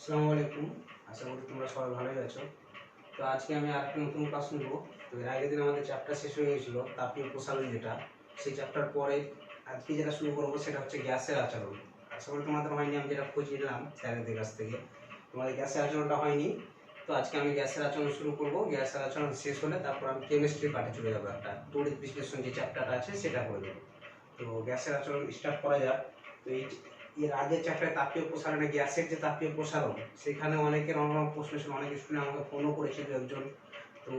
আসসালামু আলাইকুম। আশা করি তোমরা সবাই ভালোই আছো। তো আজকে আমি আরেকটা নতুন ক্লাস নেব। তো এর আগের দিন আমাদের চ্যাপ্টার শেষ হয়ে গেছিলো তাপীয় প্রসারণ যেটা, সেই চ্যাপ্টার পরে আজকে যেটা শুরু করবো সেটা হচ্ছে গ্যাসের আচরণ। আশা করি তোমাদের হয়নি, আমি যেটা খোঁজ নিলাম স্যারেদের কাছ থেকে তোমাদের গ্যাসের আচরণটা হয়নি। তো আজকে আমি গ্যাসের আচরণ শুরু করব। গ্যাসের আচরণ শেষ হলে তারপর আমি কেমিস্ট্রি পার্টে চলে যাবো, একটা তড়িৎ বিশ্লেষণ যে চ্যাপ্টারটা আছে সেটা করে দেবো। তো গ্যাসের আচরণ স্টার্ট করা যাক। তো এর আগের চ্যাপ্টারে তাপীয় প্রসারণে গ্যাসের যে তাপীয় প্রসারণ, সেখানে অনেকের অনেক প্রশ্ন ছিল, অনেক স্টুডেন্ট আমাকে ফোনও করেছিল একজন। তো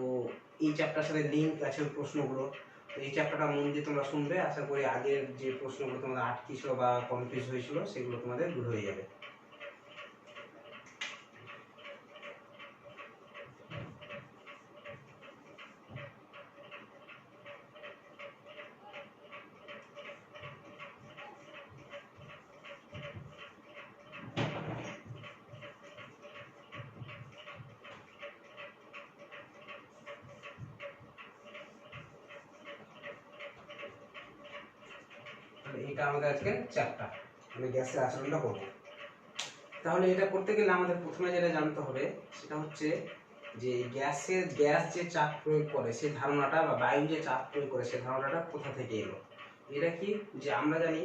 এই চ্যাপ্টার সাথে লিঙ্ক আছে প্রশ্নগুলো। তো এই চ্যাপ্টারটা মন দিয়ে তোমরা শুনবে, আশা করি আগের যে প্রশ্নগুলো তোমাদের আটকে ছিল বা কনফিউজ হয়েছিল সেগুলো তোমাদের দূর হয়ে যাবে। এটা আমাদের আজকে চ্যাপ্টার, আমি গ্যাসের আচরণটা করবো। তাহলে এটা করতে গেলে আমাদের প্রথমে যেটা জানতে হবে সেটা হচ্ছে যে গ্যাস যে চাপ প্রয়োগ করে সেই ধারণাটা, বা বায়ু যে চাপ প্রয়োগ করে সেই ধারণাটা কোথা থেকে এলো। এটা কি, যে আমরা জানি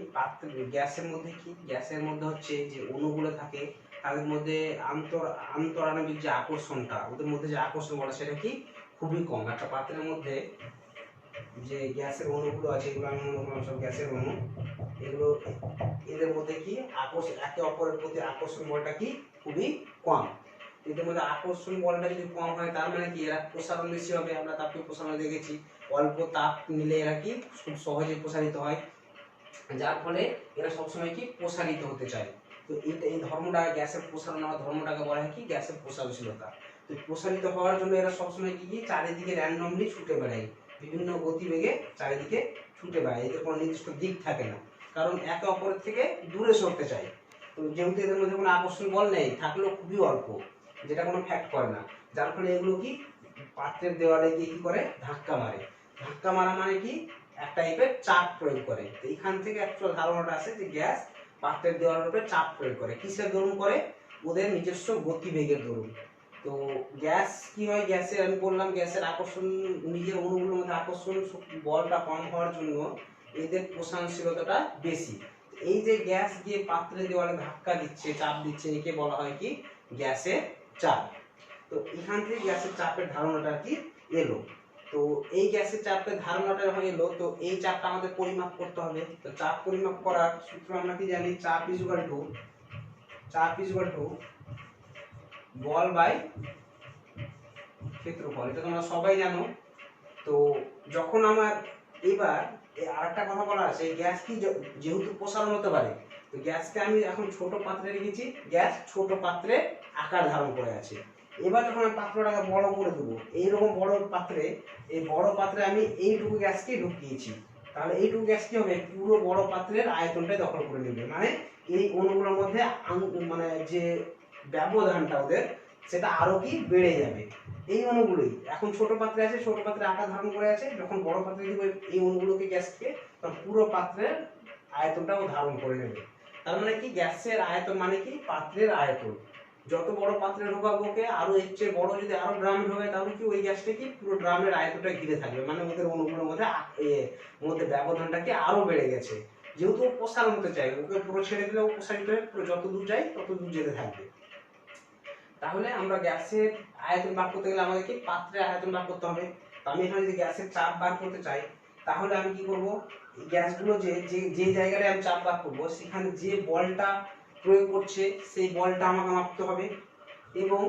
গ্যাসের মধ্যে কি, গ্যাসের মধ্যে হচ্ছে যে অণুগুলো থাকে তাদের মধ্যে আন্তরাণবিক যে আকর্ষণটা, ওদের মধ্যে যে আকর্ষণ বলে সেটা কি খুবই কম। একটা পাত্রের মধ্যে যে গ্যাসের অণুগুলো আছে, এগুলো আমি মনে করলাম সব গ্যাসের অণু, এগুলো এদের মধ্যে কি একে অপরের প্রতি আকর্ষণ বলটা কি খুবই কম। এদের মধ্যে আকর্ষণ বলটা যদি কম হয় তার মানে কি এরা প্রসারণ বেশি হবে। আমরা তাপীয় প্রসারণ দেখেছি, অল্প তাপ নিলে এরা কি খুব সহজে প্রসারিত হয়, যার ফলে এরা সবসময় কি প্রসারিত হতে চায়। তো এই ধর্মটা, গ্যাসের প্রসারণ হওয়ার ধর্মটাকে বলা হয় কি গ্যাসের প্রসারশীলতা। তো প্রসারিত হওয়ার জন্য এরা সবসময় কি চারিদিকে র্যান্ডমলি ছুটে বেড়ায়, বিভিন্ন গতিবেগে চারিদিকে ছুটে বেড়ায়, এদের কোনো নির্দিষ্ট দিক থাকে না, কারণ একে অপরের থেকে দূরে সরতে চায়। তো যেহেতু এদের মধ্যে কোনো আকর্ষণ বল নেই, থাকলেও খুবই অল্প, যেটা কোনো ফ্যাক্ট করে না, যার ফলে এগুলো কি পাত্রের দেওয়ালে গিয়ে কি করে ধাক্কা মারে। ধাক্কা মারা মানে কি এক টাইপের চাপ প্রয়োগ করে। তো এখান থেকে অ্যাকচুয়াল ধারণাটা আসে যে গ্যাস পাত্রের দেওয়ালের উপরে চাপ প্রয়োগ করে। কিসের দরুন করে? ওদের নিজস্ব গতিবেগের দরুন। তো গ্যাস কি হয়, গ্যাসের আমি বললাম গ্যাসের আকর্ষণ, নিজের অণুগুলোর মধ্যে আকর্ষণ বলটা কম হওয়ার জন্য এদের প্রসারণশীলতাটা বেশি। এই যে গ্যাস গিয়ে পাত্রের দেওয়ালে ধাক্কা দিচ্ছে, চাপ দিচ্ছে, একে বলা হয় কি গ্যাসের চাপ। তো এখান থেকে গ্যাসের চাপের ধারণাটা কি এলো। তো এই গ্যাসের চাপের ধারণাটা যখন এলো, তো এই চাপটা আমাদের পরিমাপ করতে হবে। তো চাপ পরিমাপ করার সূত্র আমরা কি জানি, চাপ ইকুয়াল টু বল বাই ক্ষেত্রফল, এটা তোমরা সবাই জানো। তো যখন আমার এবার আরেকটা কথা বলা আছে, গ্যাস কি যেহেতু প্রসারণ হতে পারে, তো গ্যাসকে আমি এখন ছোট পাত্রে রেখেছি, গ্যাস ছোট পাত্রে আকার ধারণ করে আছে। এবার যখন আমি পাত্রটাকে বড় করে দেবো, এইরকম বড় পাত্রে, এই বড় পাত্রে আমি এইটুকু গ্যাসকে ঢুকিয়েছি, তাহলে এইটুকু গ্যাস কি হবে, পুরো বড় পাত্রের আয়তনটাই দখল করে নেবে। মানে এই অণুগুলোর মধ্যে মানে যে ব্যবধানটা ওদের, সেটা আরো কি বেড়ে যাবে। এই অণুগুলোই এখন ছোট পাত্রে আছে, ছোট পাত্রে আকার ধারণ করে আছে, যখন বড় পাত্রে দিব এই অণুগুলোকে গ্যাসকে, তখন পুরো পাত্রের আয়তনটাও ধারণ করে নেবে। তার মানে কি গ্যাসের আয়তন মানে কি পাত্রের আয়তন। যত বড় পাত্রে ঢোকাবো ওকে, আরো এর চেয়ে বড় যদি আরো ড্রামে ঢোকায়, তাহলে কি ওই গ্যাসটা কি পুরো ড্রামের আয়তনটা ঘিরে থাকবে। মানে ওদের অণুগুলোর মধ্যে ব্যবধানটা কি আরো বেড়ে গেছে। যেহেতু প্রসারণ হতে চাই, ওকে পুরো ছেড়ে দিলে ও প্রসারিত হয়ে পুরো যত দূর যায় তত দূর যেতে থাকবে। তাহলে আমরা গ্যাসের আয়তন বার করতে গেলে আমাদেরকে পাত্রের আয়তন বার করতে হবে। তো আমি এখানে যদি গ্যাসের চাপ বার করতে চাই, তাহলে আমি কি করব, গ্যাসগুলো যে যে জায়গায় আমি চাপ বার করবো সেখানে যে বলটা প্রয়োগ করছে সেই বলটা আমাকে মাপতে হবে। এবং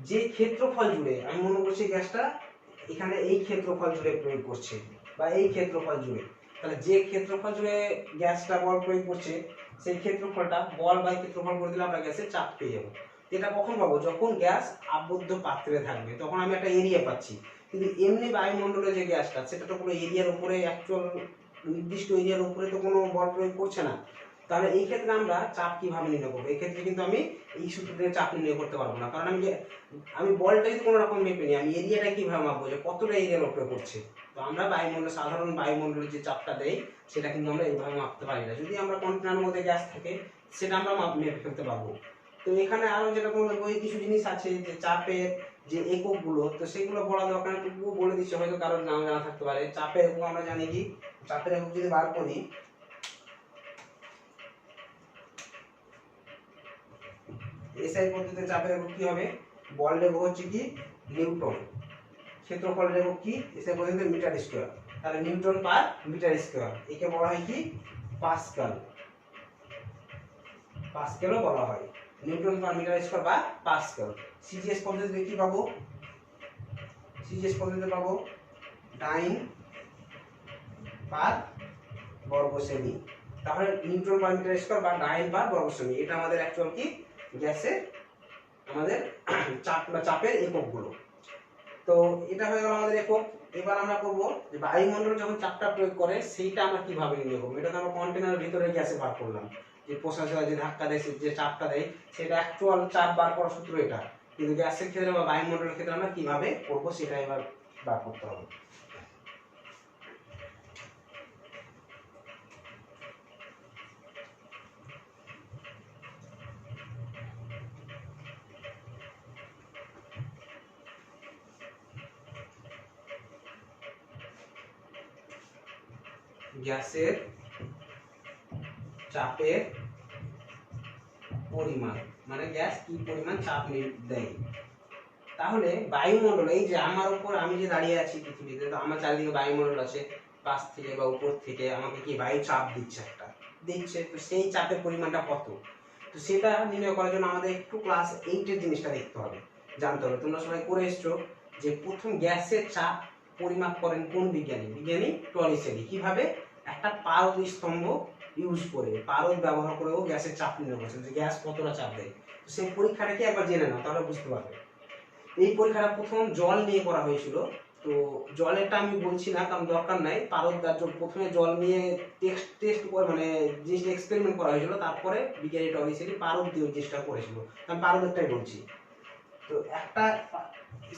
যে ক্ষেত্রফল জুড়ে আমি মনে করছি গ্যাসটা এখানে এই ক্ষেত্রফল জুড়ে প্রয়োগ করছে, বা এই ক্ষেত্রফল জুড়ে, তাহলে যে ক্ষেত্রফল জুড়ে গ্যাসটা বল প্রয়োগ করছে সেই ক্ষেত্রফলটা বল বাই ক্ষেত্রফল করে দিলে আমরা গ্যাসের চাপ পেয়ে যাবো। এটা কখন পাবো, যখন গ্যাস আবদ্ধ পাত্রে থাকবে, তখন আমি একটা এরিয়া পাচ্ছি। কিন্তু এমনি বায়ুমণ্ডলে যে গ্যাসটা, সেটা তো কোনো এরিয়ার উপরে, অ্যাকচুয়াল নির্দিষ্ট এরিয়ার উপরে তো কোনো বল প্রয়োগ করছে না। তাহলে এই ক্ষেত্রে আমরা চাপ কিভাবে নির্ণয় করবো? এই ক্ষেত্রে কিন্তু আমি এই সূত্র থেকে চাপ নির্ণয় করতে পারবো না, কারণ আমি বলটা যদি কোনো রকম মেপে নিই, আমি এরিয়াটা কিভাবে মাপবো যে কতটা এরিয়ার উপরে করছে। তো আমরা সাধারণ বায়ুমণ্ডলে যে চাপটা দেই সেটা কিন্তু আমরা এইভাবে মাপতে পারি না। যদি আমরা কন্টেনারের মধ্যে গ্যাস থাকে, সেটা আমরা মেপে ফেলতে পারবো। তো এখানে আরো যেরকম ওই কিছু জিনিস আছে যে চাপের যে এককগুলো, তো সেগুলো বলা দরকার নেই, তবুও বলে দিচ্ছি, হয়তো কারোর নাম জানা থাকতে পারে। চাপের একক আমরা জানি কি, চাপের একক যদি বার করি, এসআই পদ্ধতিতে চাপের একক কি হবে, বলের একক হচ্ছে কি নিউটন, ক্ষেত্রফলের একক কি এসআই পদ্ধতিতে মিটার স্কয়ার, তাহলে নিউটন পার মিটার স্কয়ার, একে বলা হয় কি পাস্কাল, পাস্কেলও বলা হয়, নিউটন পার মিটার স্কয়ার বা পাস্কেল। সিজিএস পদ্ধতিতে কি পাবো, সিজিএস পদ্ধতিতে পাবো ডাইন পার বর্গ সেমি, তাহলে নিউটন পার মিটার স্কয়ার বা ডাইন পার বর্গ সেমি, এটা আমাদের অ্যাকচুয়াল কি গ্যাসের আমাদের চাপ বা চাপের এককগুলো। তো এটা হয়ে গেল আমাদের একক। এবার আমরা করব যে বায়ুমণ্ডল যখন চাপটা প্রয়োগ করে সেইটা আমরা কিভাবে নির্ণয় করব। এটা তো আমরা কন্টেনারের ভিতরে গ্যাসে বার করলাম, যে প্রসারণে যে ধাক্কা দেয়, যে চাপটা দেয়, সেটা অ্যাকচুয়াল চাপ বার করার সূত্র এটা, কিন্তু গ্যাসের ক্ষেত্রে বা বায়ুমণ্ডলের ক্ষেত্রে আমরা কিভাবে করব সেটা এবার বার করতে হবে। গ্যাসের চাপের পরিমাণ মানে গ্যাস কি পরিমাণ চাপ দেয়। তাহলে বায়ুমণ্ডল, এই যে আমার উপর আমি যে দাঁড়িয়ে আছি পৃথিবীতে, তো আমার চারিদিকে বায়ুমণ্ডল আছে, পাশ থেকে বা উপর থেকে আমাকে কি বায়ু চাপ দিচ্ছে, একটা দিচ্ছে, তো সেই চাপের পরিমাণটা কত, তো সেটা নির্ণয় করার জন্য আমাদের একটু ক্লাস 8 এর জিনিসটা দেখতে হবে, জানতে হবে। তোমরা সবাই করে এসছো যে প্রথম গ্যাসের চাপ পরিমাপ করেন কোন বিজ্ঞানী, বিজ্ঞানী টলিসেলি, কিভাবে একটা পারদ স্তম্ভ ইউজ করে, পারদ ব্যবহার করেও গ্যাসের চাপ নির্ণয় করেছেন, যে গ্যাস কতটা চাপ দেয়। তো সেই পরীক্ষাটা কি একবার জেনে নাও, তাহলে বুঝতে পারবে। এই পরীক্ষাটা প্রথম জল নিয়ে করা হয়েছিল, তো জলেরটা আমি বলছি না কারণ দরকার নাই, পারদ প্রথমে জল নিয়ে টেস্ট করে মানে জিনিসটা এক্সপেরিমেন্ট করা হয়েছিল, তারপরে বিজ্ঞানী টলিসেলি পারদ দিয়ে ওই জিনিসটা করেছিল, আমি পারদেরটাই বলছি। তো একটা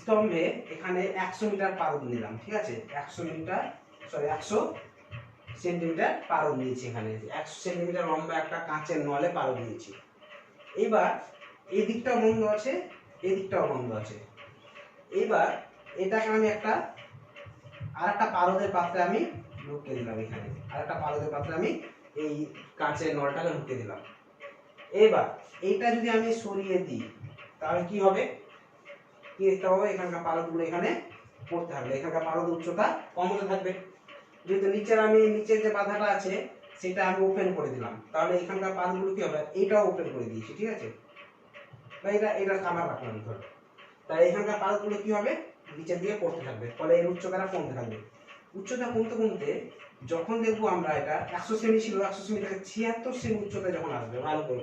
স্তম্ভে এখানে 100 মিটার পারদ নিলাম, ঠিক আছে, 100 সেন্টিমিটার পারদ নিয়েছি, এখানে 100 সেন্টিমিটার লম্বা একটা কাঁচের নলে পারদ নিয়েছি। এইবার এই দিকটাও বন্ধ আছে, এই দিকটাও বন্ধ আছে। এইবার এটাকে আমি আরেকটা পারদের পাত্রে আমি ঢুকিয়ে দিলাম, এখানে আরেকটা পারদের পাত্রে আমি এই কাঁচের নলটাকে ঢুকিয়ে দিলাম। এবার এইটা যদি আমি সরিয়ে দিই তাহলে কি হবে, কি দেখতে হবে, এখানকার পারদগুলো এখানে পড়তে থাকবে, এখানকার পারদ উচ্চতা কম হতে থাকবে। যেহেতু নিচের যে বাধাটা আছে সেটা আমি ওপেন করে দিলাম, তাহলে এখানকার পারদগুলো কি হবে, এইটাও ওপেন করে দিয়েছি, ঠিক আছে, বা এটা কাভার রাখলাম ধরো, তাই এখানকার পারদগুলো কি হবে, নিচের দিকে পড়তে থাকবে, ফলে এর উচ্চতাটা কমতে থাকবে। উচ্চতা কমতে কমতে যখন দেখবো আমরা এটা 100 সেমি ছিল, 100 সেমি থেকে 76 সেমি উচ্চতায় যখন আসবে, ভালো করে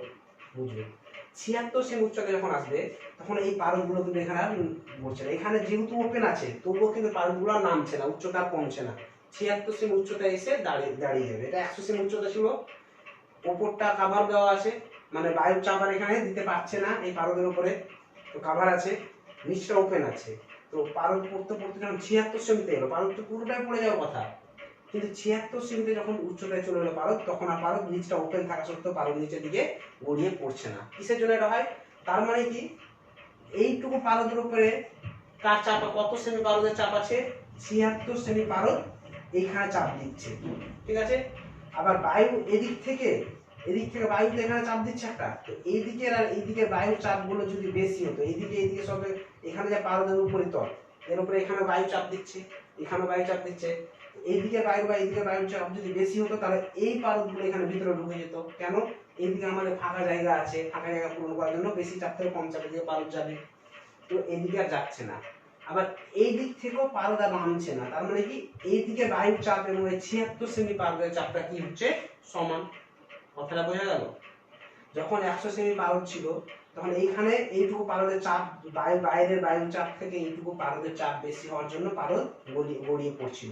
বুঝবে, 76 সেমি উচ্চতায় যখন আসবে তখন এই পারদগুলো কিন্তু এখানে আর বলছে না, এখানে যেহেতু ওপেন আছে তবুও কিন্তু পারদগুলো আর নামছে না, উচ্চতা কমছে না, 76 সেমি উচ্চতায় এসে দাঁড়িয়ে যাবে। এটা 100 সেমি উচ্চতা ছিল, ওপরটা কাভার দেওয়া আছে, মানে বায়ুর চাপ আর এখানে দিতে পারছে না এই পারদের উপরে, তো কাভার আছে, নিচটা ওপেন আছে, তো পারদ পড়তে পড়তে যখন 76 সেমিতে এলো, পারদ তো পুরোটাই পড়ে যাওয়ার কথা, কিন্তু 76 সেমিতে যখন উচ্চতায় চলে এলো পারদ, তখন আর পারদ নিচটা ওপেন থাকা সত্ত্বেও পারদ নিচের দিকে গড়িয়ে পড়ছে না। কিসের জন্য এটা হয়, তার মানে কি এইটুকু পারদের উপরে কার চাপ, কত সেমি পারদের চাপ আছে, 76 সেমি পারদ এইখানে চাপ দিচ্ছে, ঠিক আছে। আবার বায়ু এদিক থেকে বায়ু তো এখানে চাপ দিচ্ছে একটা, তো এইদিকের আর এইদিকে বায়ুর চাপগুলো যদি বেশি হতো, এইদিকে সব এখানে যে পারদের উপরিতল এর উপরে এখানে বায়ু চাপ দিচ্ছে, এখানে বায়ু চাপ দিচ্ছে, এইদিকে বায়ু বা এইদিকে বায়ুর চাপ যদি বেশি হতো তাহলে এই পারদগুলো এখানে ভিতরে ঢুকে যেত। কেন, এইদিকে আমাদের ফাঁকা জায়গা আছে, ফাঁকা জায়গা পূরণ করার জন্য বেশি চাপ থেকে কম চাপে দিয়ে পারদ যাবে, তো এইদিকে আর যাচ্ছে না। আবার এই দিক থেকেও পারদ আর নামছে না, তার মানে কি এইদিকে বায়ুর চাপ এবং 76 সেমি পারদের চাপটা কি হচ্ছে, সমান। কথাটা বোঝা গেল, যখন 100 সেমি পারদ ছিল তখন এইখানে এইটুকু পারদের চাপ, বাইরের বায়ুর চাপ থেকে এইটুকু পারদের চাপ বেশি হওয়ার জন্য পারদ গড়িয়ে পড়ছিল।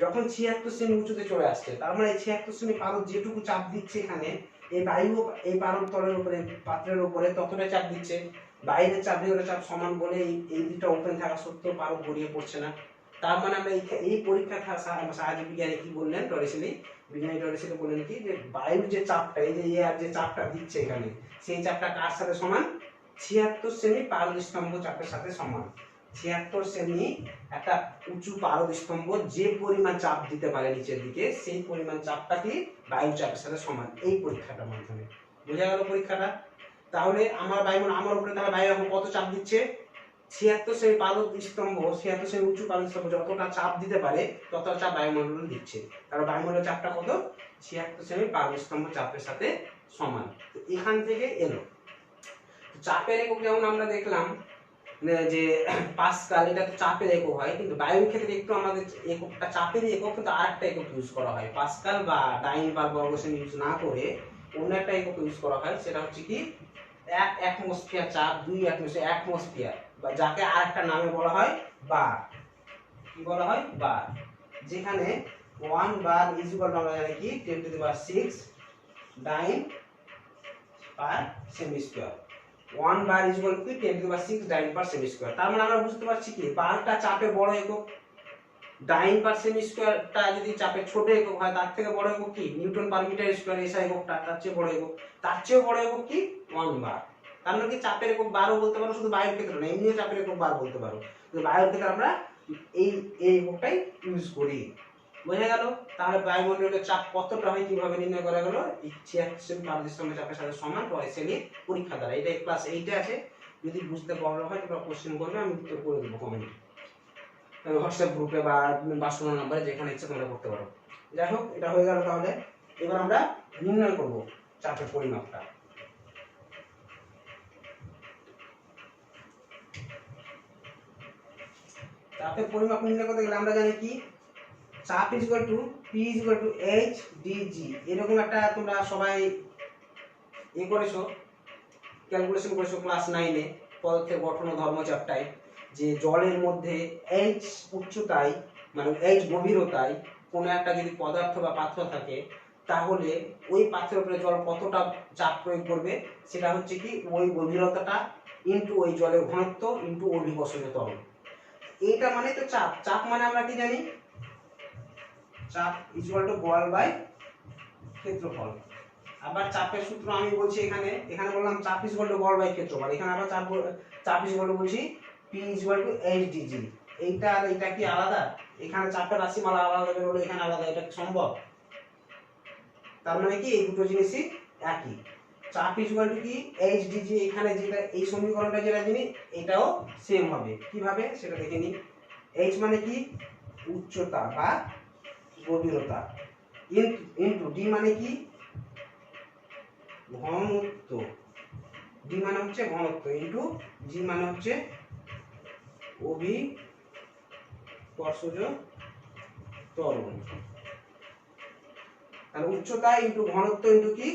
যখন 76 সেমি উঁচুতে চলে আসছে, তার মানে 76 সেমি পারদ যেটুকু চাপ দিচ্ছে এখানে, এই বায়ু এই পারদ তলের উপরে পাত্রের উপরে ততটা চাপ দিচ্ছে, বাইরের চাপ ভিতরের চাপ সমান বলে এই দিকটা ওপেন থাকা সত্ত্বেও পারদ গড়িয়ে পড়ছে না। তার মানে আমরা এই পরীক্ষার সাহায্যে বিজ্ঞানী কি বললেন, বিজ্ঞানী টরেসিলি বললেন কি যে বায়ুর যে চাপটা, এই যে এয়ার যে চাপটা দিচ্ছে এখানে, সেই চাপটা কার সাথে সমান, 76 সেমি পারদ স্তম্ভ চাপের সাথে সমান। 76 সেমি একটা উঁচু পারদ স্তম্ভ যে পরিমাণ চাপ দিতে পারে নিচের দিকে, সেই পরিমাণ চাপটা কি বায়ু চাপের সাথে সমান। এই পরীক্ষাটার মাধ্যমে বোঝা গেল পরীক্ষাটা। তাহলে আমার উপরে তাহলে বায়ু এখন কত চাপ দিচ্ছে, 76 সেমি পারদ স্তম্ভ, 76 সেমি উঁচু পারদ স্তম্ভ যতটা চাপ দিতে পারে ততটা চাপ বায়ুমণ্ডল দিচ্ছে। তাহলে বায়ুমণ্ডলের চাপটা কত, 76 সেমি পারদ স্তম্ভ চাপের সাথে সমান। তো এখান থেকে এলো চাপের একক। যেমন আমরা দেখলাম যে পাস্কাল, এটা তো চাপের একক হয়, কিন্তু বায়ুর ক্ষেত্রে একটু আমাদের এককটা চাপের একক, কিন্তু আরেকটা একক ইউজ করা হয়। পাস্কাল বা ডাইন বা বর্গসেমি ইউজ না করে অন্য একটা একক ইউজ করা হয়, সেটা হচ্ছে কি 1 অ্যাটমসফিয়ার চাপ, 2 অ্যাটমসফিয়ার, বা যাকে আরেকটা নামে বলা হয় বার। কি বলা হয়, বার। যেখানে 1 বার ইজ ইকুয়াল টু আমরা জানি কি 10⁶ dyne per cm square. 1 bar is equal to 10⁶ dyne per cm square. তার মানে আমরা বুঝতে পারছি কি বারটা চাপে বড় একক, ডাইন পার সেমি স্কয়ারটা যদি চাপে ছোট একক হয়, তার থেকে বড় একক কি নিউটন পার মিটার স্কয়ার, এসা এককটা তার চেয়ে বড় একক। তার চেয়েও বড় একক কি 1 বার। তার মানে কি চাপের একক বারও বলতে পারো, শুধু বায়ুর ক্ষেত্রে না, এমনিও চাপের একক বার বলতে পারো, কিন্তু বায়ুর ক্ষেত্রে আমরা এই এককটাই ইউজ করি। বোঝা গেল। তাহলে বায়ুমণ্ডলের চাপ কতটা হয় কিভাবে নির্ণয় করা গেল, 76 সেমি পারদ স্তম্ভ চাপের সাথে সমান টরেসিলি পরীক্ষা দ্বারা। এটা ক্লাস 8 আছে। যদি বুঝতে প্রবলেম হয় তোমরা কোশ্চেন করবে, আমি উত্তর করে দেবো কমেন্টে, হোয়াটসঅ্যাপ গ্রুপে বা 52 নম্বরে, যেখানে ইচ্ছা তোমরা করতে পারো। যাই হোক, এটা হয়ে গেল। তাহলে এবার আমরা নির্ণয় করব চাপের পরিমাপটা। চাপের পরিমাপ নির্ণয় করতে গেলে আমরা জানি কি চাপ is equal to P is equal to H dg। এরকম একটা তোমরা সবাই করেছো, ক্যালকুলেশন করেছো ক্লাস 9-এ পদার্থের গঠন ও ধর্ম চ্যাপ্টারে, যে জলের মধ্যে H উচ্চতায় মানে H গভীরতায় কোনো একটা যদি পদার্থ বা পাত্র থাকে, তাহলে ওই পাত্রের উপরে জল কতটা চাপ প্রয়োগ করবে, সেটা হচ্ছে কি ওই গভীরতাটা ইনটু ওই জলের ঘনত্ব ইনটু অভিকর্ষজ ত্বরণ। এইটা মানে তো চাপ। চাপ মানে আমরা কি জানি, চাপ ইজ ইকুয়াল টু বল বাই ক্ষেত্রফল। আবার চাপের সূত্র আমি বলছি এখানে বললাম চাপ ইজ ইকুয়াল টু বল বাই ক্ষেত্রফল, এখানে আবার চাপ ইজ ইকুয়াল টু বলছি P is equal to H dg। এইটা আর এইটা কি আলাদা? এখানে চাপের রাশিমালা আলাদা বের হলো, এখানে আলাদা, এটা কি সম্ভব? তার মানে কি এই দুটো জিনিসই একই। চাপ ইজ ইকুয়াল টু কি H dg, এখানে যেটা এই সমীকরণটা যেটা জানি এটাও সেম হবে। কিভাবে সেটা দেখে নিই। H মানে কি উচ্চতা বা গভীরতা, ইনটু ডি মানে কি ঘনত্ব, ডি মানে হচ্ছে ঘনত্ব, ইনটু জি মানে হচ্ছে অভিকর্ষজ ত্বরণ। তাহলে উচ্চতা ইনটু ঘনত্ব ইনটু কি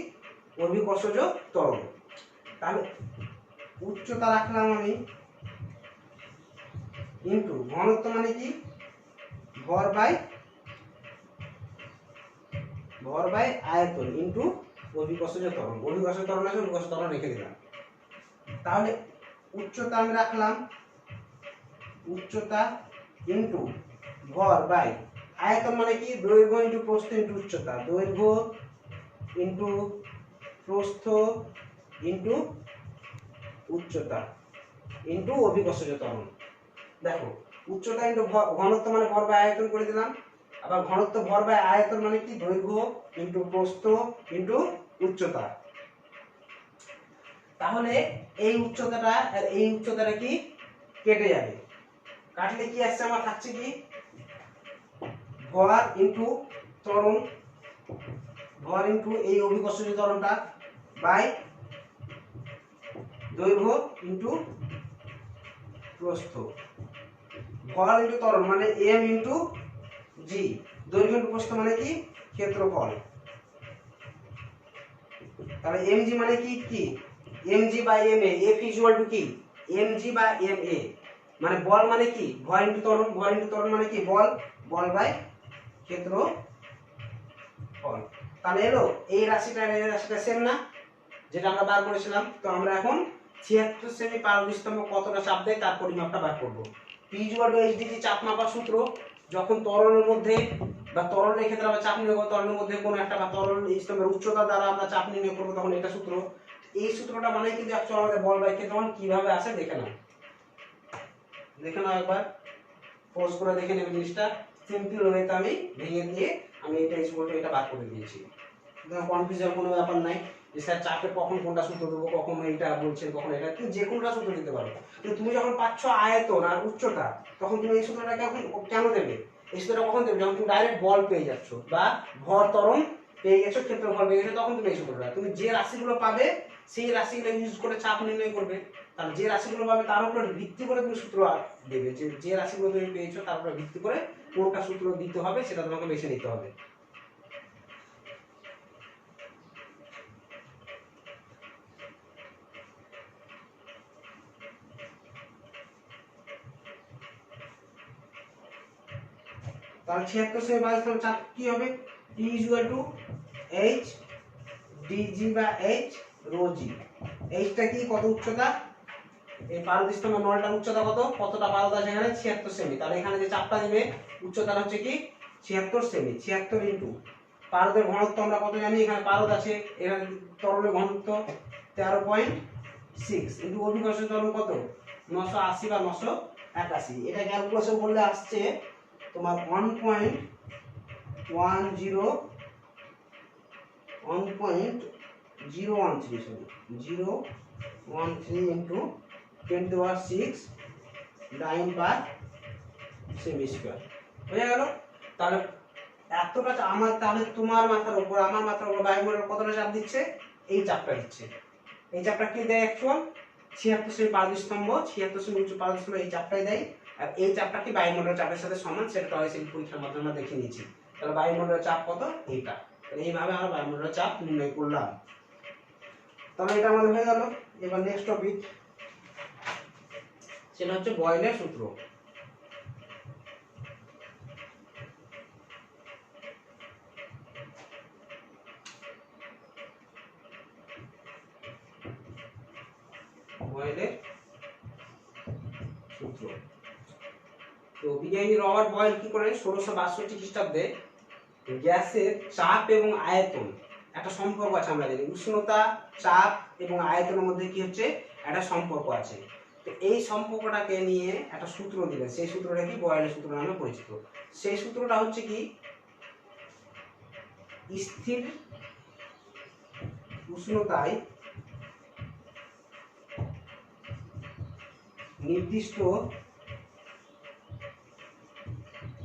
অভিকর্ষজ ত্বরণ। তাহলে উচ্চতা রাখলাম আমি, ইনটু ঘনত্ব মানে কি ভর বাই আয়তন ইনটু অভিকর্ষজ ত্বরণ। অভিকর্ষজ ত্বরণ আছে, অভিকর্ষজ ত্বরণ রেখে দিলাম। তাহলে উচ্চতা আমি রাখলাম, উচ্চতা ইনটু ভর বাই আয়তন মানে কি দৈর্ঘ্য ইনটু প্রস্থ ইনটু উচ্চতা, দৈর্ঘ্য ইনটু প্রস্থ ইনটু উচ্চতা ইনটু অভিকর্ষজ ত্বরণ। দেখো উচ্চতা ইনটু ঘনত্ব মানে ভর বাই আয়তন করে দিলাম, আবার ঘনত্ব ভর বাই আয়তন মানে কি দৈর্ঘ্য ইনটু প্রস্থ ইনটু উচ্চতা। তাহলে এই উচ্চতাটা আর এই উচ্চতাটা কি কেটে যাবে, কাটলে কি আসছে আমার থাকছে কি ভর ইনটু ত্বরণ, ভর ইনটু এই অভিকর্ষজ ত্বরণটা বাই দৈর্ঘ্য ইনটু প্রস্থ। ভর ইনটু ত্বরণ মানে m ইনটু জি, দৈর্ঘ্য ইনটু প্রস্থ মানে কি ক্ষেত্রফল। তাহলে mg মানে কি mg by ma, f equal to কি mg বাই ma, মানে বল মানে কি ভর ইনটু ত্বরণ, ভর ইনটু ত্বরণ মানে কি বল, বল বাই ক্ষেত্রফল। তাহলে এলো এই রাশিটা সেম না, যেটা আমরা বার করেছিলাম। তো আমরা এখন 76 সেমি পারদ স্তম্ভ কতটা চাপ দেয় তার পরিমাপটা বার করব। P equal to H D G চাপ মাপার সূত্র। যখন তরলের মধ্যে বা তরলের ক্ষেত্রে আমরা চাপ নির্ণয় করব, তরলের মধ্যে কোনো একটা বা তরল স্তম্ভের উচ্চতা দ্বারা আমরা চাপ নির্ণয় করবো, তখন এটা সূত্র। এই সূত্রটা মানে কিন্তু অ্যাকচুয়ালি আমাদের বল বাই ক্ষেত্রফল কিভাবে আসে দেখে নাও, দেখে নাও একবার পোজ করে দেখে নেবে জিনিসটা। সিম্পল ওয়েতে আমি ভেঙে দিয়ে আমি এটা ইকুয়াল টু এটা বার করে দিয়েছি। কনফিউশন কোনো ব্যাপার নাই যে স্যার চাপে কখন কোনটা সূত্র দেবো, কখন এইটা বলছেন, কখন এটা, তুমি যে কোনটা সূত্র দিতে পারো। কিন্তু তুমি যখন পাচ্ছ আয়তন আর উচ্চতা, তখন তুমি এই সূত্রটা কেন দেবে? এই সূত্রটা কখন দেবে? যখন তুমি ডাইরেক্ট বল পেয়ে যাচ্ছ বা ভর ত্বরণ পেয়ে গেছো, ক্ষেত্রফল পেয়ে গেছো, তখন তুমি এই সূত্রটা, তুমি যে রাশিগুলো পাবে সেই রাশিগুলো ইউজ করে চাপ নির্ণয় করবে। তাহলে যে রাশিগুলো পাবে তার উপর ভিত্তি করে তুমি সূত্র দেবে, যে রাশিগুলো তুমি পেয়েছো তার উপর ভিত্তি করে কোনটা সূত্র দিতে হবে সেটা তোমাকে বেছে নিতে হবে। তাহলে 76 সে বাই চাপ কি হবে? P equal to H dg বা H rho g। এইচটা কি, কত উচ্চতা? এই পারদ স্তম্ভের নলটার উচ্চতা কত? কতটা পারদ আছে এখানে? 76 সেমি। তাহলে এখানে যে চাপটা দিবে উচ্চতাটা হচ্ছে কি 76 সেমি। 76 ইনটু পারদের ঘনত্ব আমরা কত জানি? এখানে পারদ আছে, এখানে তরলের ঘনত্ব 13.6 ইনটু অভিকর্ষের ত্বরণ কত? 980 বা 981। এটা ক্যালকুলেশন করলে আসছে তোমার 1.013 into 10⁶ dyne per cm square হয়ে গেল। তাহলে এতটা আমার, তাহলে তোমার মাথার উপর আমার মাথার উপর বায়ুমণ্ডল কতটা চাপ দিচ্ছে? এই চাপটা দিচ্ছে। এই চাপটা কি দেয়? অ্যাকচুয়াল 76 সেমি পারদ স্তম্ভ, 76 সেমি উচ্চ পারদ স্তম্ভ এই চাপটাই দেয়। আর এই চাপটা কি বায়ুমণ্ডলের চাপের সাথে সমান, সেটা টয়েসেল পরীক্ষার মাধ্যমে আমরা দেখে নিয়েছি। তাহলে বায়ুমণ্ডলের চাপ কত? এইটা। তাহলে এইভাবে আমরা বায়ুমণ্ডলের চাপ নির্ণয় করলাম। তাহলে এটা আমাদের হয়ে গেল। এবার নেক্সট টপিক, সেটা হচ্ছে বয়েলের সূত্র। বয়েলের সূত্র। তো বিজ্ঞানী রবার্ট বয়েল কি করেন 1662 খ্রিস্টাব্দে গ্যাসের চাপ এবং আয়তন একটা সম্পর্ক আছে, আমরা জানি উষ্ণতা, চাপ এবং আয়তনের মধ্যে কি হচ্ছে একটা সম্পর্ক আছে। তো এই সম্পর্কটাকে নিয়ে একটা সূত্র দিলেন, সেই সূত্রটা কি বয়েলের সূত্র নামে পরিচিত। সেই সূত্রটা হচ্ছে কি স্থির উষ্ণতায় নির্দিষ্ট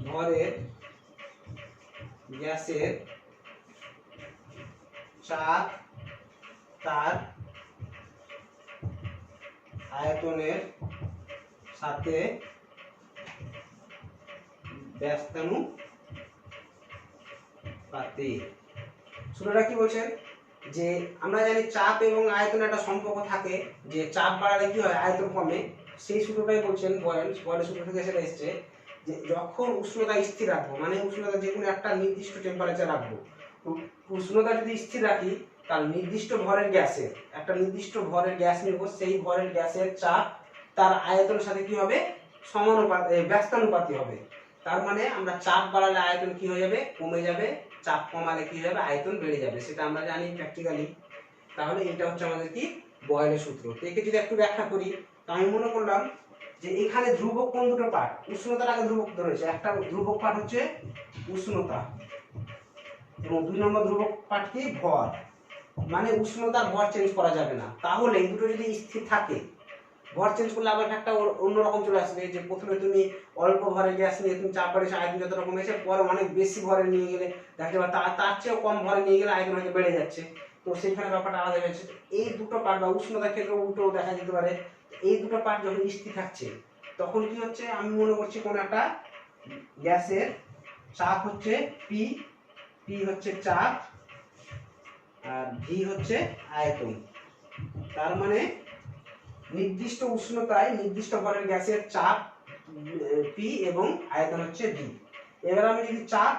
ভরের গ্যাসের চাপ তার আয়তনের সাথে ব্যস্তানুপাতিক। সূত্রটা কি বলছেন? যে আমরা জানি চাপ এবং আয়তনের একটা সম্পর্ক থাকে, যে চাপ বাড়ালে কি হয়? আয়তন কমে। সেই সূত্রটাই বলছেন বয়েলের সূত্র থেকে সেটা এসছে যে যখন উষ্ণতা স্থির রাখবো, মানে উষ্ণতা যে কোনো একটা নির্দিষ্ট টেম্পারেচার রাখবো, উষ্ণতা যদি স্থির রাখি তার নির্দিষ্ট ভরের গ্যাসের একটা নির্দিষ্ট ভরের গ্যাস নিব, সেই ভরের গ্যাসের চাপ তার আয়তনের সাথে কি হবে? ব্যস্তানুপাতি হবে। তার মানে আমরা চাপ বাড়ালে আয়তন কি হয়ে যাবে? কমে যাবে। চাপ কমালে কি হবে? আয়তন বেড়ে যাবে। সেটা আমরা জানি প্র্যাকটিক্যালি। তাহলে এটা হচ্ছে আমাদের কি বয়েলের সূত্র। একে যদি একটু ব্যাখ্যা করি, তো আমি মনে করলাম যে এখানে ধ্রুবক কোন দুটো পার্ট? উষ্ণতাটাকে ধ্রুবক ধরেছে। একটা ধ্রুবক পার্ট হচ্ছে উষ্ণতা এবং 2 নম্বর ধ্রুবক পার্ট কি? ভর। মানে উষ্ণতার ভর চেঞ্জ করা যাবে না। তাহলে এই দুটো যদি স্থির থাকে, ভর চেঞ্জ করলে আবার একটা অন্যরকম চলে আসবে। যে প্রথমে তুমি অল্প ভরের গ্যাস নিয়ে তুমি চাপ বাড়িয়েছো, আয়তন যত রকম হয়েছে, পরে অনেক বেশি ভরে নিয়ে গেলে দেখতে পাবে তার চেয়েও কম ভরে নিয়ে গেলে আয়তন হয়তো বেড়ে যাচ্ছে। তো সেখানে ব্যাপারটা আলাদা হয়েছে। এই দুটো পার্ট বা উষ্ণতার ক্ষেত্রে উল্টো দেখা যেতে পারে। এই দুটো পার্ট যখন স্থির থাকছে তখন কি হচ্ছে? আমি মনে করছি কোন একটা গ্যাসের চাপ হচ্ছে পি, পি হচ্ছে চাপ আর ভি হচ্ছে আয়তন। তার মানে নির্দিষ্ট উষ্ণতায় নির্দিষ্ট ভরের গ্যাসের চাপ পি এবং আয়তন হচ্ছে ভি। এবার আমি যদি চাপ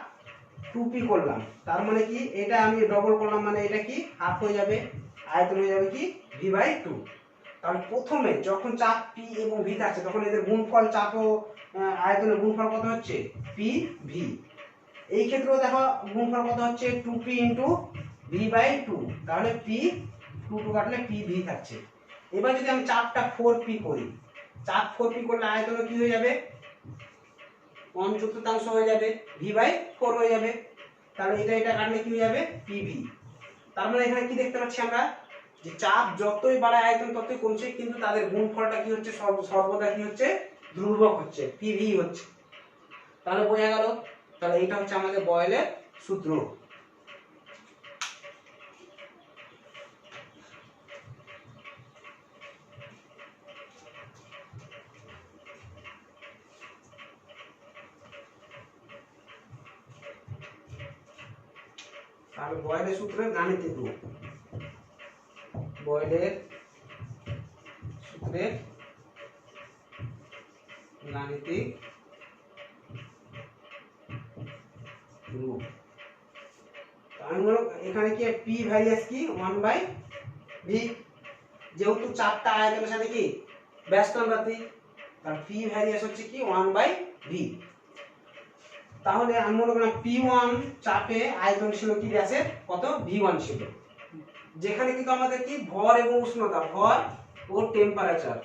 2p করলাম, তার মানে কি এটা আমি ডবল করলাম, মানে এটা কি হাফ হয়ে যাবে, আয়তন হয়ে যাবে কি v/2। তাহলে প্রথমে যখন চাপ p এবং v থাকছে তখন এদের গুণফল চাপ ও আয়তনের গুণফল কত হচ্ছে পি ভি। এই ক্ষেত্রেও দেখো গুণফল কত হচ্ছে 2p ইন্টু ভি বাই 2, তাহলে পি 2 কাটলে পি ভি থাকছে। এবার যদি আমি চাপটা 4p করি, চাপ 4p করলে আয়তন কি হয়ে যাবে 1/4 হয়ে যাবে, ভি বাই 4 হয়ে যাবে, তাহলে এটা কাটলে কি হয়ে যাবে পিভি। তার মানে এখানে কি দেখতে পাচ্ছি আমরা যে চাপ যতই বাড়ায় আয়তন ততই কমছে, কিন্তু তাদের গুণফলটা কি হচ্ছে সর্বদা কি হচ্ছে ধ্রুবক হচ্ছে, পিভি হচ্ছে। তাহলে বোঝা গেল, তাহলে এটা হচ্ছে আমাদের বয়েলের সূত্র। তাহলে বয়েলের সূত্রের গাণিতিক রূপ, বয়েলের সূত্রের গাণিতিক রূপ। এখানে কি পি ভ্যারিয়াস কি 1/v, যেহেতু চাপটা আয়তনের সাথে কি ব্যস্তানুপাতিক, তার পি ভ্যারিয়াস হচ্ছে কি 1/v। তাহলে আমি মনে করলাম P1 চাপে আয়তন ছিল কি গ্যাসের কত V1 ছিল, যেখানে কিন্তু আমাদের কি ভর এবং উষ্ণতা, ভর ও টেম্পারেচার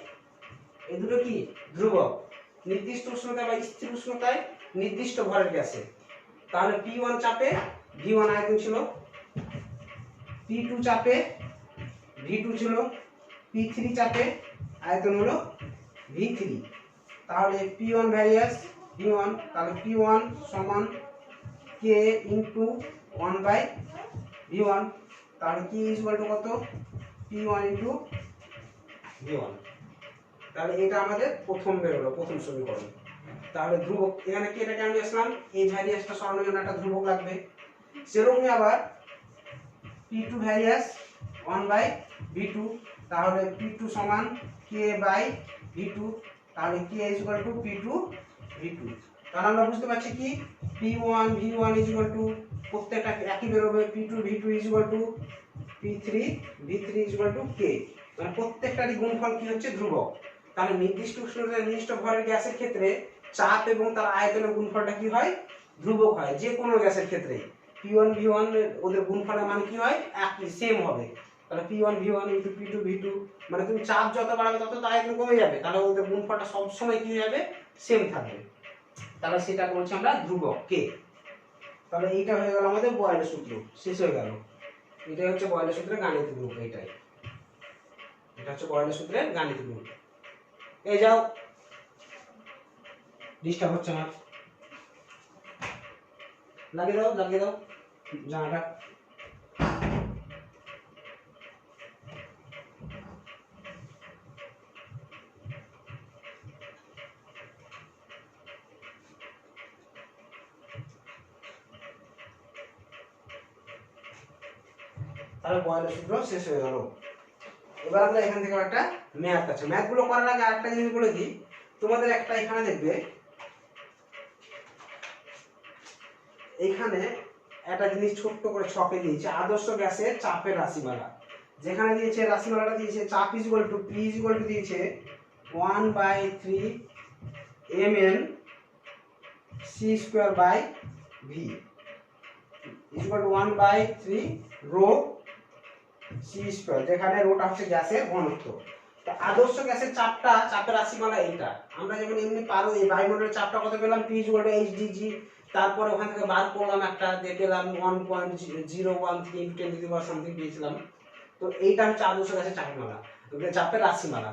এই দুটো কি ধ্রুবক, নির্দিষ্ট উষ্ণতায় বা স্থির উষ্ণতায় নির্দিষ্ট ভরের গ্যাসে। তাহলে P1 চাপে V1 আয়তন ছিল, P2 চাপে V2 ছিল, P3 চাপে আয়তন হলো V3। তাহলে P1 ভ্যারিয়াস V1, তাহলে P1 সমান K ইনটু 1/V1, তাহলে K ইকুয়াল টু কত P1 ইনটু V1। তাহলে এটা আমাদের প্রথম বেরোলো, প্রথম সমীকরণ। তাহলে ধ্রুবক এখানে কি এটা কেন আসলাম, এই ভ্যারিয়াসটা সরানোর জন্য একটা ধ্রুবক লাগবে। সেরকমই আবার P2 ভ্যারিয়াস 1/V2, তাহলে P2 সমান K বাই V2, তাহলে K equal to P2 V2। তাহলে আমরা বুঝতে পারছি কি P1 V1 ইকুয়াল টু প্রত্যেকটা একই বেরোবে, P2 V2 equal to P3 V3 equal to K, মানে প্রত্যেকটারই গুণফল কি হচ্ছে ধ্রুবক। তাহলে নির্দিষ্ট উষ্ণতায় নির্দিষ্ট ভরের গ্যাসের ক্ষেত্রে চাপ এবং তার আয়তনের গুণফলটা কি হয় ধ্রুবক হয়, যে কোনো গ্যাসের ক্ষেত্রে P1 V1 ওদের গুণফলের মান কি হয় একই সেম হবে। তাহলে P1 V1 into P2 V2, মানে তুমি চাপ যত বাড়াবে তত আয়তন কমে যাবে, তাহলে ওদের গুণফলটা সব সময় কি হয়ে যাবে সেম থাকবে। তাহলে সেটা বলছি আমরা ধ্রুবক কে। তাহলে এইটা হয়ে গেল আমাদের বয়েলের সূত্র, শেষ হয়ে গেল। এটাই হচ্ছে বয়েলের সূত্রের গাণিতিক রূপ, এইটাই এটা হচ্ছে বয়েলের সূত্রের গাণিতিক রূপ। এই যাও, ডিস্টার্ব হচ্ছে না, লাগিয়ে দাও জানাটা। তাহলে বয়েলের সূত্র শেষ হয়ে গেল। এবার আমরা এখান থেকে একটা ম্যাথ আছে, ম্যাথগুলো করার আগে আরেকটা জিনিস বলে দিই তোমাদের, একটা এখানে দেখবে এখানে একটা জিনিস ছোট্ট করে ছকে দিয়েছে আদর্শ গ্যাসের চাপের রাশিমালা। যেখানে দিয়েছে রাশিমালাটা দিয়েছে চাপ equal to P equal to দিয়েছে 1/3 mn c square by v equal to 1/3 rho c square, যেখানে রোটা হচ্ছে গ্যাসের ঘনত্ব। তো আদর্শ গ্যাসের চাপটা, চাপের রাশিমালা এইটা। আমরা যেমন এমনি পারো এই বায়ুমণ্ডলের চাপটা কত পেলাম P ইকুয়াল টু HDG, তারপরে ওখান থেকে বার করলাম একটা দিয়ে পেলাম 1.013 × 10⁻³ সামথিং পেয়েছিলাম। তো এইটা হচ্ছে আদর্শ গ্যাসের চাপমালা, চাপের রাশিমালা।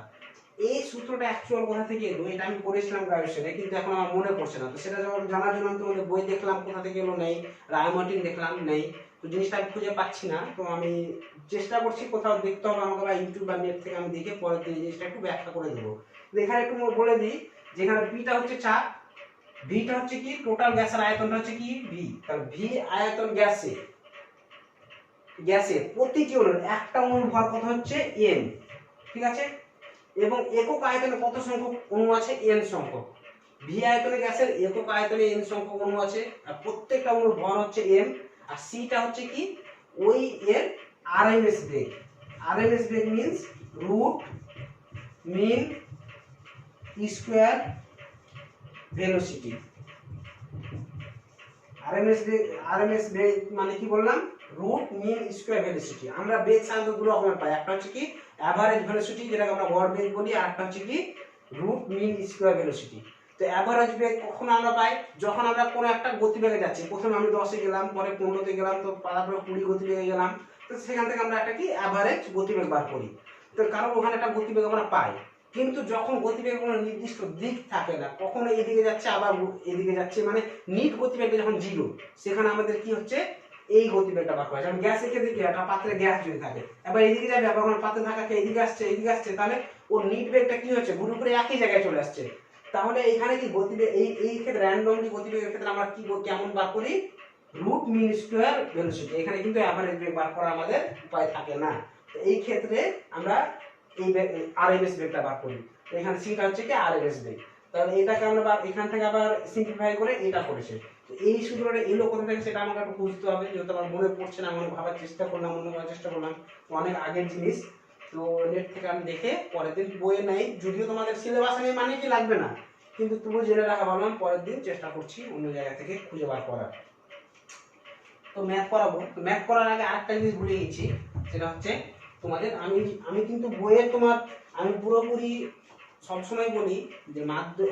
এই সূত্রটা অ্যাকচুয়াল কোথা থেকে এলো এটা আমি পড়েছিলাম গ্রাজুয়েশনে, কিন্তু এখন আমার মনে পড়ছে না। তো সেটা যখন জানার জন্য আমি তোমাদের বই দেখলাম, কোথা থেকে এলো নেই, রায়মার্টিন দেখলাম নেই, তো জিনিসটা আমি খুঁজে পাচ্ছি না। তো আমি চেষ্টা করছি কোথাও দেখতে হবে আমাকে, বা ইউটিউব বা নেট থেকে আমি দেখে পরের দিন জিনিসটা একটু ব্যাখ্যা করে দেবো। এখানে একটু বলে দিই, যেখানে বিটা হচ্ছে চাপ, ভিটা হচ্ছে কি টোটাল গ্যাসের আয়তনটা হচ্ছে কি ভি, তাহলে ভি আয়তন গ্যাসের প্রতিটি অণুর একটা অণুর ভর কত হচ্ছে এন, ঠিক আছে, এবং একক আয়তনে কত সংখ্যক অণু আছে এন সংখ্যক। ভি আয়তনে গ্যাসের একক আয়তনে এন সংখ্যক অণু আছে, আর প্রত্যেকটা অণুর ভর হচ্ছে এম, আর সিটা হচ্ছে কি ওই এর আরএমএস বেগ। আরএমএস বেগ means root mean square velocity. RMS বেগ মানে কি বললাম, রুট মিন স্কয়ার ভেলোসিটি। আমরা বেগ সাধারণত দু রকমের পাই, একটা হচ্ছে কি অ্যাভারেজ ভেলোসিটি যেটাকে আমরা গড় বেগ বলি, আর একটা হচ্ছে কি রুট মিন স্কয়ার ভেলোসিটি। তো অ্যাভারেজ বেগ কখন আমরা পাই, যখন আমরা কোনো একটা গতিবেগে যাচ্ছি, প্রথমে আমি 10 এ গেলাম, পরে 15 তে গেলাম, তো তারপরে 20 গতিবেগে গেলাম, তো সেখান থেকে আমরা একটা কি অ্যাভারেজ গতিবেগ বার করি। তো কারণ ওখানে একটা গতিবেগ আমরা পাই। কিন্তু যখন গতিবেগের কোনো নির্দিষ্ট দিক থাকে না, কখনো এদিকে যাচ্ছে আবার এদিকে যাচ্ছে, মানে নিট গতিবেগটা যখন জিরো, সেখানে আমাদের কি হচ্ছে এই গতিবেগটা বার করা যায়। যেমন গ্যাসের ক্ষেত্রে কি একটা পাত্রে গ্যাস যদি থাকে, এবার এদিকে যাবে, আবার আমার পাত্রে থাকা এদিকে আসছে, তাহলে ওর নিট বেগটা কি হচ্ছে ঘুরে ঘুরে একই জায়গায় চলে আসছে। তাহলে এখানে কি গতিবেগ এই ক্ষেত্রে র্যান্ডমলি গতিবেগের ক্ষেত্রে আমরা কি কেমন বার করি, রুট মিন স্কয়ার ভেলোসিটি। এখানে কিন্তু অ্যাভারেজ বেগ বার করা আমাদের উপায় থাকে না। তো এই ক্ষেত্রে আমরা এই আরএমএস বেগটা বার করি। তো এখানে সিটা হচ্ছে কি আরএমএস বেগ। তাহলে এটাকে আমরা এখান থেকে আবার সিম্পলিফাই করে এটা করেছে। তো এই সূত্রটা এলো কোথা থেকে সেটা আমাকে একটু বুঝতে হবে, যেহেতু আমার মনে পড়ছে না, মনে করার চেষ্টা করলাম, অনেক আগের জিনিস। তো নেট থেকে আমি দেখে পরের দিন বইয়ে নেই, যদিও তোমাদের সিলেবাস নেই মানে কি লাগবে না, কিন্তু তবু জেনে রাখা ভাবলাম পরের দিন চেষ্টা করছি অন্য জায়গা থেকে খুঁজে বার করার। তো ম্যাথ করাবো। তো ম্যাথ করার আগে আরেকটা জিনিস ভুলে গেছি, সেটা হচ্ছে তোমাদের আমি কিন্তু বইয়ে আমি পুরোপুরি সবসময় বলি যে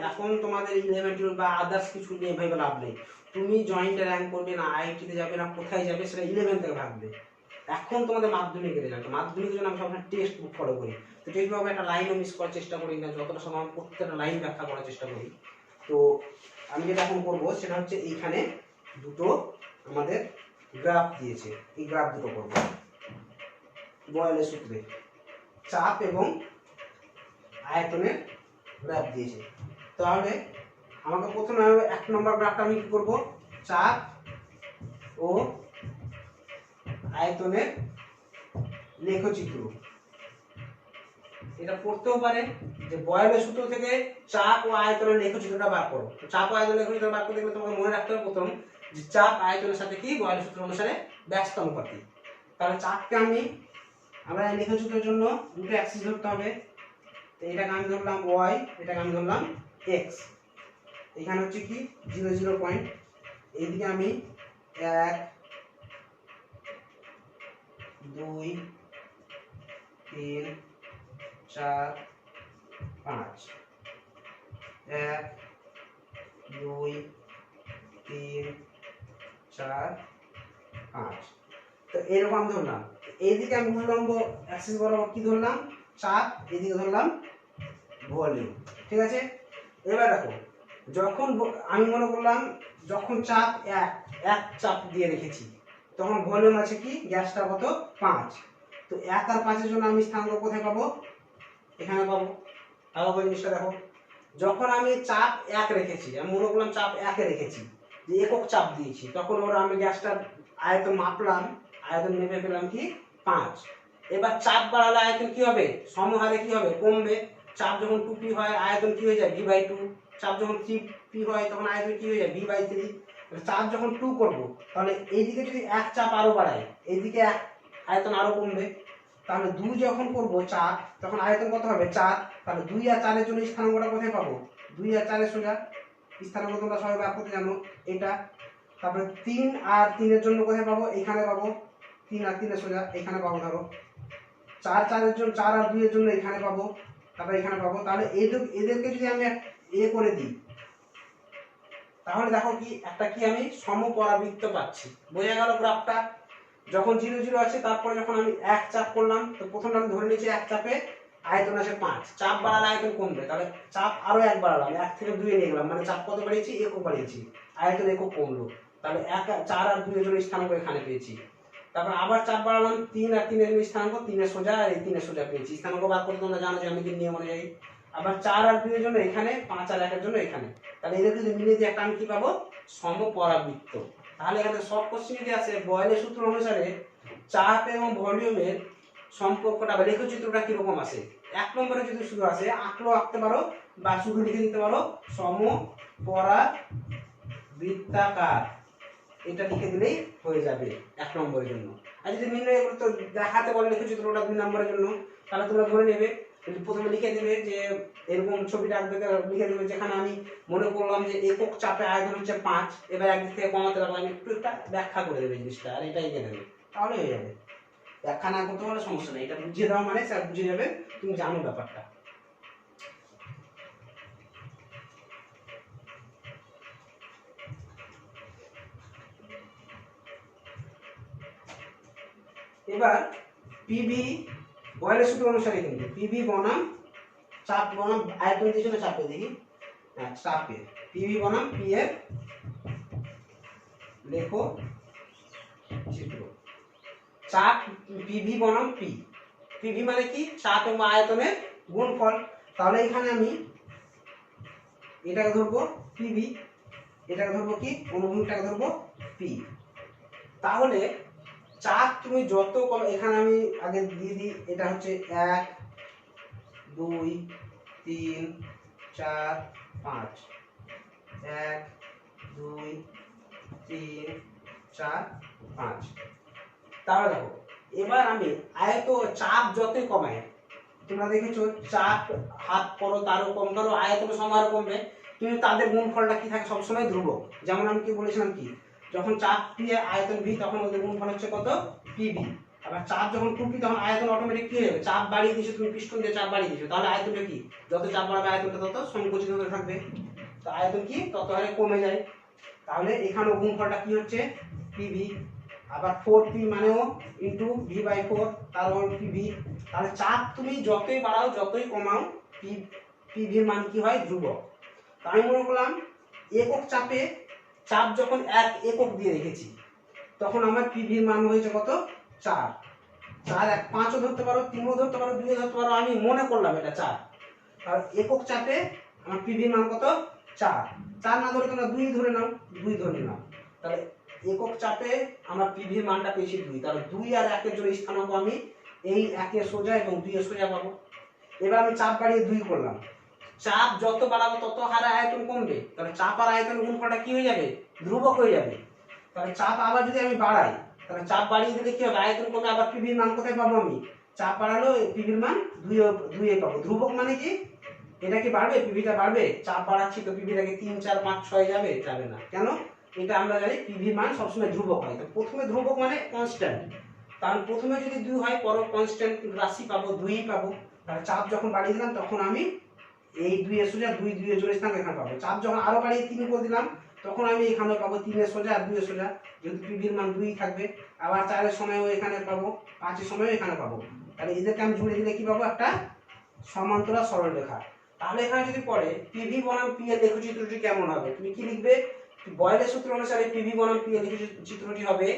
এখন তোমাদের 11 12 বা আদার্স কিছু নিয়ে ভেবে লাভ নেই। তুমি জয়েন্টে র্যাঙ্ক করবে না, আইআইটিতে যাবে না, কোথায় যাবে সেটা 11 থেকে ভাববে। এখন তোমাদের মাধ্যমিকের রেজাল্ট, মাধ্যমিকের জন্য আমি সবসময় টেক্সট বুক ফলো করি। তো টেক্সট বুক একটা লাইনও মিস করার চেষ্টা করি না, যতটা সময় প্রত্যেকটা লাইন ব্যাখ্যা করার চেষ্টা করি। তো আমি যেটা এখন করবো সেটা হচ্ছে এইখানে দুটো আমাদের গ্রাফ দিয়েছে, এই গ্রাফ দুটো করবো বয়েলের সূত্রে, চাপ এবং আয়তনের গ্রাফ দিয়েছে। তাহলে আমাকে প্রথমে 1 নম্বর গ্রাফটা আমি কি করবো, চাপ ও আয়তনের লেখচিত্র। এটা পড়তেও পারে যে বয়েলের সূত্র থেকে চাপ ও আয়তনের লেখচিত্রটা বার করো। তো চাপ ও আয়তনের লেখচিত্র বার করতে গেলে তোমাকে মনে রাখতে হবে প্রথম যে চাপ আয়তনের সাথে কি বয়েলের সূত্র অনুসারে ব্যস্ত অনুপাতি। তাহলে চাপকে আমরা এই লেখচিত্রের জন্য দুটো অ্যাক্সিস ধরতে হবে। তো এটাকে আমি ধরলাম y, এটাকে আমি ধরলাম x। এখানে হচ্ছে কি 0 0 পয়েন্ট, এইদিকে আমি 1 2 3 4 5, 1 2 3 4 5। তো এরকম ধরলাম। এইদিকে আমি উল্লম্ব অ্যাক্সিস বরাবর কি ধরলাম, চাপ, এদিকে ধরলাম ভলিউম। ঠিক আছে, এবার দেখো যখন আমি মনে করলাম যখন চাপ 1 চাপ দিয়ে রেখেছি, তখন ভলিউম আছে কি গ্যাসটা কত 5। তো 1 আর 5 এর জন্য আমি স্থানাঙ্ক কোথায় পাবো, এখানে পাবো। আবার জিনিসটা দেখো, যখন আমি চাপ 1 রেখেছি, আমি মনে করলাম চাপ 1 এ রেখেছি, যে একক চাপ দিয়েছি, তখন আমি গ্যাসটার আয়তন মাপলাম, আয়তন মেপে পেলাম কি 5। এবার চাপ বাড়ালে আয়তন কি হবে, সমহারে কি হবে কমবে। চাপ যখন 2p হয় আয়তন কি হয়ে যায় v/2, চাপ যখন 3p হয় তখন আয়তন কি হয়ে যায় v/3। চাপ যখন 2 করব, তাহলে এইদিকে যদি 1 চাপ আরো বাড়াই, এইদিকে আয়তন আরো কমবে। তাহলে 2 যখন করব চাপ, তখন আয়তন কত হবে 4। তাহলে 2 আর 4 এর জন্য স্থানাঙ্কটা কোথায় পাবো, 2 আর 4 এর সোজা স্থানাঙ্ক তোমরা সবাই বার করতে জানো এটা। তারপরে 3 আর 3 এর জন্য কোথায় পাবো, এখানে পাবো, 3 আর 3 এর সোজা এখানে পাবো। ধরো 4 এর জন্য, 4 আর 2 এর জন্য এখানে পাবো, তারপরে এখানে পাবো। তাহলে এদেরকে যদি আমি করে দিই, তাহলে দেখো কি একটা কি আমি সমপরাবৃত্ত পাচ্ছি। বোঝা গেল গ্রাফটা। যখন 0 0 আছে, তারপরে যখন আমি 1 চাপ করলাম, তো প্রথমটা আমি ধরে নিয়েছি 1 চাপে আয়তন আছে 5, চাপ বাড়ালে আয়তন কমবে। তাহলে চাপ আরো 1 বাড়ালাম, 1 থেকে 2 এ নিয়ে গেলাম, মানে চাপ কত বাড়িয়েছি, একক বাড়িয়েছি, আয়তন একক কমলো। তাহলে 4 আর 2 এর জন্য স্থানাঙ্ক এখানে পেয়েছি। তারপর আবার চাপ বাড়ালাম, 3 আর 3 এর জন্য স্থানাঙ্ক, 3 এর সোজা আর এই 3 এর সোজা পেয়েছি। স্থানাঙ্ক বার করতে তোমরা জানো যে আমি নিয়ম অনুযায়ী। আবার 4 আর 2 এর জন্য এখানে, 5 আর 1 এর জন্য এখানে। তাহলে এদের যদি মিলিয়ে দিয়ে একটা আমি কি পাবো, সমপরাবৃত্ত। তাহলে এখানে শর্ট কোশ্চেন যদি আসে বয়েলের সূত্র অনুসারে চাপ এবং ভলিউমের সম্পর্কটা বা লেখচিত্রটা কিরকম আসে, 1 নম্বরে যদি শুধু আসে আঁকলেও আঁকতে পারো বা শুধু লিখে দিতে পারো সমপরাবৃত্তাকার, এটা লিখে দিলেই হয়ে যাবে 1 নম্বরের জন্য। আর যদি নির্ণয় করতে দেখাতে বলে লেখচিত্রটা 2 নম্বরের জন্য, তাহলে তোমরা ধরে নেবে প্রথমে লিখে দেবে যে এরকম ছবিটা আঁকবে, লিখে দেবে যেখানে আমি মনে করলাম যে একক চাপে আয়তন হচ্ছে 5, এবার একদিক থেকে কমাতে লাগলাম, আমি একটু একটা ব্যাখ্যা করে দেবে জিনিসটা, আর এটা এঁকে দেবে, তাহলে হয়ে যাবে। ব্যাখ্যা না করতে পারলে সমস্যা নেই, এটা বুঝিয়ে দেওয়া মানে স্যার বুঝে যাবে, তুমি জানো ব্যাপারটা। এবার পিভি বয়েলের সূত্র অনুসারে কিন্তু পিভি বনাম চাপ বনাম আয়তন দিয়েছে না চাপে, দেখি হ্যাঁ চাপে পিভি বনাম পি এর লেখো চিত্র। চাপ পিভি বনাম পি, পিভি মানে কি চাপ এবং আয়তনের গুণফল, তাহলে এখানে আমি এটাকে ধরবো পিভি, এটাকে ধরবো কি অনুভূমিকটাকে ধরবো পি। তাহলে চাপ তুমি যত কম, এখানে আমি আগে দিয়ে দিই, এটা হচ্ছে 1 2 3 4 5, 1 2 3 4 5। তাহলে দেখো এবার আমি আয়ত চাপ যতই কমাই, তোমরা দেখেছো চাপ হাত করো তারও কম করো আয়তন সমান কমবে, কিন্তু তাদের গুণফলটা কি থাকে সবসময় ধ্রুবক। যেমন আমি কি বলেছিলাম কি, যখন চাপ পি আয়তন ভি তখন ওদের গুণফল হচ্ছে কত পিভি, আবার চাপ যখন 2p তখন আয়তন অটোমেটিক কি হয়ে যাবে, চাপ বাড়িয়ে দিয়েছো তুমি পিস্টন দিয়ে চাপ বাড়িয়ে দিয়েছো, তাহলে আয়তনটা কি যত চাপ বাড়াবে আয়তনটা তত সংকুচিত হতে থাকবে, তো আয়তন কি তত হারে কমে যায়। তাহলে এখানেও গুণফলটা কি হচ্ছে পিভি, আবার 4p মানেও ইনটু v/4 তার মানে পিভি। তাহলে চাপ তুমি যতই বাড়াও যতই কমাও পিভির মান কি হয় ধ্রুবক। আমি মনে করলাম একক চাপে চাপ যখন 1 একক দিয়ে রেখেছি তখন আমার পিভির মান হয়েছে কত 4, 4 1 5ও ধরতে পারো 3ও ধরতে পারো 2ও ধরতে পারো, আমি মনে করলাম এটা 4, আর একক চাপে আমার পিভির মান কত 4, 4 না ধরে তোমরা 2 ধরে নাও, 2 ধরে নাও, তাহলে একক চাপে আমার পিভির মানটা পেয়েছি 2, তাহলে 2 আর 1 এর জন্য স্থানাঙ্ক আমি এই 1 এর সোজা এবং 2 এর সোজা পাবো। এবার আমি চাপ বাড়িয়ে 2 করলাম, চাপ যত বাড়াবো তত হারে আয়তন কমবে, তাহলে চাপ আর আয়তনের গুণফলটা কি হয়ে যাবে ধ্রুবক হয়ে যাবে। তাহলে চাপ আবার যদি আমি বাড়াই, তাহলে চাপ বাড়িয়ে দিলে কি হবে আয়তন কমে, আবার পিভির মান কোথায় পাবো আমি, চাপ বাড়ালো পিভির মান 2 এ পাবো। ধ্রুবক মানে কি এটা কি বাড়বে, পিভিটা বাড়বে, চাপ বাড়াচ্ছি তো পিভিটাকে 3 4 5 6 যাবে, যাবে না, কেন এটা আমরা জানি পিভির মান সবসময় ধ্রুবক হয়। তো প্রথমে ধ্রুবক মানে কনস্ট্যান্ট, তাহলে প্রথমে যদি 2 হয় পরে কনস্ট্যান্ট রাশি পাবো 2ই পাবো, তাহলে চাপ যখন বাড়িয়ে দিলাম তখন আমি এই 2 এর সোজা 2 2 এর জোড় স্থানাঙ্ক এখানে পাবো, চাপ যখন আরো বাড়িয়ে 3 করে দিলাম তখন আমি এখানে পাবো 3 এর সোজা আর 2 এর সোজা, যেহেতু পিভির মান 2ই থাকবে, আবার 4 এর সময়ও এখানে পাবো 5 এর সময়ও এখানে পাবো, তাহলে এদেরকে আমি জুড়ে দিলে কি পাবো একটা সমান্তরাল সরলরেখা। তাহলে এখানে যদি পড়ে পিভি বনাম পি এর লেখচিত্রটি কেমন হবে, তুমি কি লিখবে, বয়েলের সূত্র অনুসারে পিভি বনাম পি এর লেখচিত্রটি হবে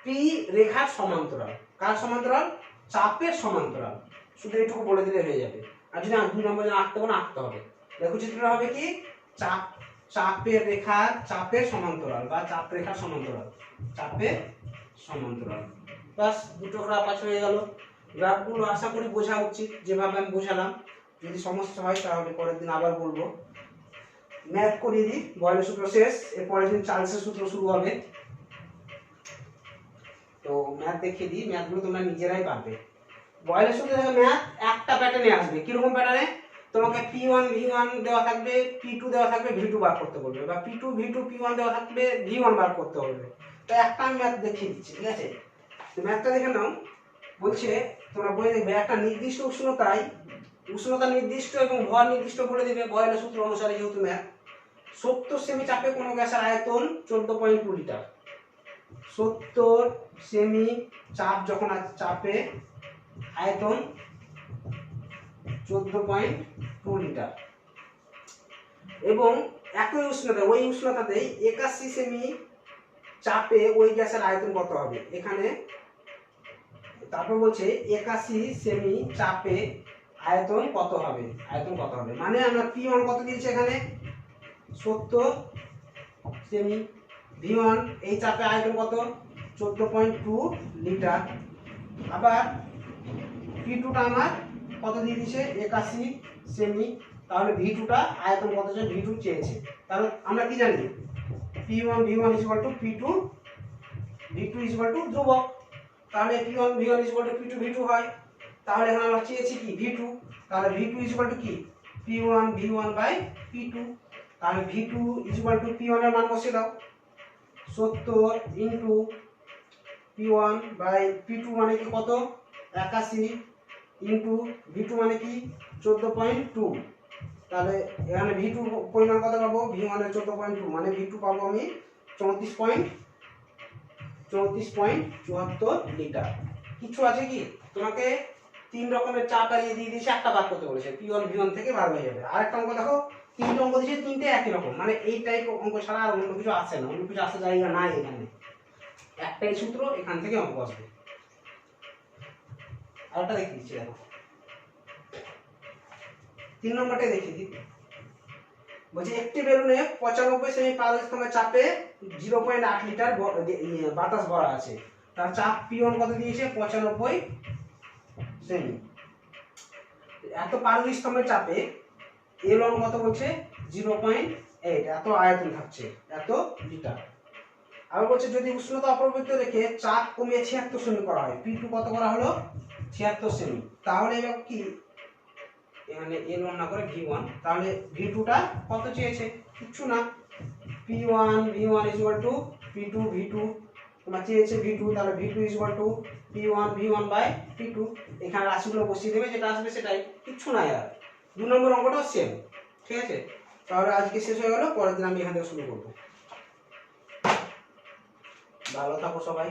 পি রেখার সমান্তরাল, কার সমান্তরাল চাপের সমান্তরাল, শুধু এটুকু বলে দিলে হয়ে যাবে। আর যদি 2 নম্বর যেন আঁকতে না আঁকতে হবে, লেখচিত্রটা হবে কি চাপের রেখা চাপের সমান্তরাল বা চাপ রেখার সমান্তরাল, চাপের সমান্তরাল, বাস দুটো গ্রাফ আছে হয়ে গেল। গ্রাফগুলো আশা করি বোঝা উচিত যেভাবে আমি বোঝালাম, যদি সমস্যা হয় তাহলে পরের দিন আবার বলবো। ম্যাথ করিয়ে দিই, বয়েলের সূত্র শেষ, এর পরের দিন চার্লসের সূত্র শুরু হবে, তো ম্যাথ দেখিয়ে দিই, ম্যাথগুলো তোমরা নিজেরাই পারবে। বয়েলের সূত্রে দেখো ম্যাথ একটা প্যাটার্নে আসবে, কিরকম প্যাটার্নে, তোমাকে p1 v1 দেওয়া থাকবে, p2 দেওয়া থাকবে, v2 বার করতে বলবে, বা p2 v2 p1 দেওয়া থাকবে, v1 বার করতে বলবে। তো একটা আমি ম্যাথ দেখিয়ে দিচ্ছি, ঠিক আছে, তো ম্যাথটা দেখে নাও। বলছে তোমরা বই দেখবে একটা নির্দিষ্ট উষ্ণতায় উষ্ণতা নির্দিষ্ট এবং ভর নির্দিষ্ট বলে দেবে বয়েলের সূত্র অনুসারে, যেহেতু ম্যাথ 70 সেমি চাপে কোনো গ্যাসের আয়তন 14.2 লিটার, 70 সেমি চাপ যখন আছে চাপে আয়তন 14.2 লিটার, এবং একই উষ্ণতা ওই উষ্ণতাতে 81 সেমি চাপে ওই গ্যাসের আয়তন কত হবে, এখানে তারপর বলছে 81 সেমি চাপে আয়তন কত হবে, আয়তন কত হবে মানে আমরা p1 কত দিয়েছি এখানে 70 সেমি, v1 এই চাপে আয়তন কত 14.2 লিটার, আবার p2 টা আমার কত দিয়ে দিয়েছে 81 সেমি, তাহলে v2 টা আয়তন কত আছে v2 চেয়েছে, তাহলে আমরা কি জানি p1 v1 p2 v2 ধ্রুবক, তাহলে p1 v1 p2 v2 হয়, তাহলে এখানে আমরা চেয়েছি কি V2, তাহলে V2 ইকুয়াল টু কি P1 V1 বাই P2, তাহলে V2 ইকুয়াল টু P1 এর মান বসিয়ে দাও 70 ইনটু P1 বাই P2 মানে কি কত 81 ইনটু V2 মানে কি 14.2, তাহলে এখানে V2 পরিমাণ কত পাবো V1 এর 14.2 মানে V2 পাবো আমি 34.74 লিটার। কিছু আছে কি তোমাকে তিন রকমের চাপ দিয়ে দিয়েছে, একটা বার করতে বলেছে P1 V1 থেকে বার হয়ে যাবে। আরেকটা অঙ্ক দেখো তিনটে অঙ্ক দিয়েছে, তিনটে একই রকম, মানে এই টাইপ অঙ্ক ছাড়া আর অন্য কিছু আসে না, অন্য কিছু আসার জায়গা নাই এখানে, একটাই সূত্র, এখান থেকে অঙ্ক আসবে। আরেকটা দেখিয়ে দিচ্ছি দেখো 3 নম্বরটা দেখিয়ে দিই। বলছে একটি বেলুনে 95 সেমি পারস্তম্ভের চাপে 0.8 লিটার বাতাস ভরা আছে, তার চাপ P1 কত দিয়েছে 95 সেমি। এত পারস্তম্ভের চাপে L1 কত বলছে 0.8, এত আয়তন থাকছে এত লিটার। আবার বলছে যদি উষ্ণতা অপরিবর্তিত রেখে চাপ কমিয়ে 76 সেমি করা হয়, P2 কত করা হলো 76 সেমি, তাহলে এবার কি এখানে L1 না করে V1, তাহলে V2 টা কত চেয়েছে কিচ্ছু না P1 V1 = P2 V2, তোমার চেয়েছে V2, তাহলে V2 = P1 V1 by P2, এখানে রাশিগুলো বসিয়ে দেবে, যেটা আসবে সেটাই, কিচ্ছু না আর। 2 নম্বর অঙ্কটাও সেম, ঠিক আছে। তাহলে আজকে শেষ হয়ে গেল, পরের দিন আমি এখান থেকে শুরু করব। ভালো থাকো সবাই।